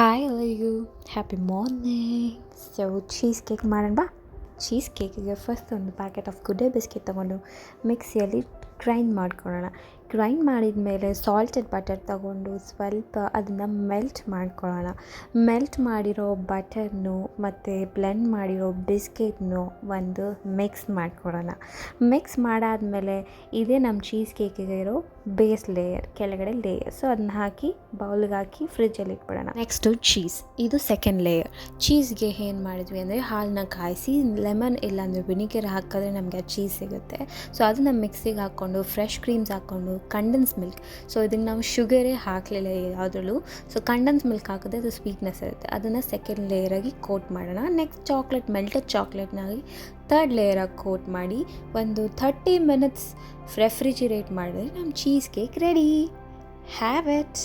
Hi ಎಲ್ಲರಿಗೂ happy morning. Cheese cake ಮಾಡೋಣ ಬಾ. ಚೀಸ್ ಕೇಕಿಗೆ ಫಸ್ಟ್ ಒಂದು packet of good day biscuit ತೊಗೊಂಡು ಮಿಕ್ಸಿಯಲ್ಲಿ ಗ್ರೈಂಡ್ ಮಾಡ್ಕೊಳ್ಳೋಣ. ಗ್ರೈಂಡ್ ಮಾಡಿದ ಮೇಲೆ ಸಾಲ್ಟೆಡ್ ಬಟರ್ ತೊಗೊಂಡು ಸ್ವಲ್ಪ ಅದನ್ನು ಮೆಲ್ಟ್ ಮಾಡ್ಕೊಳ್ಳೋಣ. ಮೆಲ್ಟ್ ಮಾಡಿರೋ ಬಟರ್ನು ಮತ್ತು ಬ್ಲೆಂಡ್ ಮಾಡಿರೋ ಬಿಸ್ಕೆಟ್ನು ಒಂದು ಮಿಕ್ಸ್ ಮಾಡ್ಕೊಳ್ಳೋಣ. ಮಿಕ್ಸ್ ಮಾಡಾದಮೇಲೆ ಇದೇ ನಮ್ಮ ಚೀಸ್ ಕೇಕಿಗೆ ಇರೋ ಬೇಸ್ ಲೇಯರ್, ಕೆಳಗಡೆ ಲೇಯರ್. ಸೊ ಅದನ್ನ ಹಾಕಿ ಬೌಲ್ಗೆ ಹಾಕಿ ಫ್ರಿಜ್ಜಲ್ಲಿ ಇಟ್ಬಿಡೋಣ. ನೆಕ್ಸ್ಟು ಚೀಸ್, ಇದು ಸೆಕೆಂಡ್ ಲೇಯರ್. ಚೀಸ್ಗೆ ಏನು ಮಾಡಿದ್ವಿ ಅಂದರೆ ಹಾಲನ್ನ ಕಾಯಿಸಿ ಲೆಮನ್ ಇಲ್ಲಾಂದರೆ ವಿನಿಗರ್ ಹಾಕಿದ್ರೆ ನಮಗೆ ಚೀಸ್ ಸಿಗುತ್ತೆ. ಸೊ ಅದನ್ನು ಮಿಕ್ಸಿಗೆ ಹಾಕ್ಕೊಂಡು ಫ್ರೆಶ್ ಕ್ರೀಮ್ಸ್ ಹಾಕ್ಕೊಂಡು ಕಂಡೆನ್ಸ್ ಮಿಲ್ಕ್. ಸೊ ಇದಕ್ಕೆ ನಾವು ಶುಗರೇ ಹಾಕಲಿಲ್ಲ ಯಾವುದ್ರಲ್ಲೂ. ಸೊ ಕಂಡೆನ್ಸ್ ಮಿಲ್ಕ್ ಹಾಕಿದ್ರೆ ಅದು ಸ್ವೀಟ್ನೆಸ್ ಇರುತ್ತೆ. ಅದನ್ನು ಸೆಕೆಂಡ್ ಲೇಯರಾಗಿ ಕೋಟ್ ಮಾಡೋಣ. ನೆಕ್ಸ್ಟ್ ಚಾಕ್ಲೇಟ್, ಮೆಲ್ಟೆಡ್ ಚಾಕ್ಲೇಟ್ನಾಗಿ ಥರ್ಡ್ ಲೇಯರಾಗಿ ಕೋಟ್ ಮಾಡಿ ಒಂದು 30 ಮಿನಿಟ್ಸ್ ರೆಫ್ರಿಜಿರೇಟ್ ಮಾಡಿದ್ರೆ ನಮ್ಮ cheese cake ready. Have it.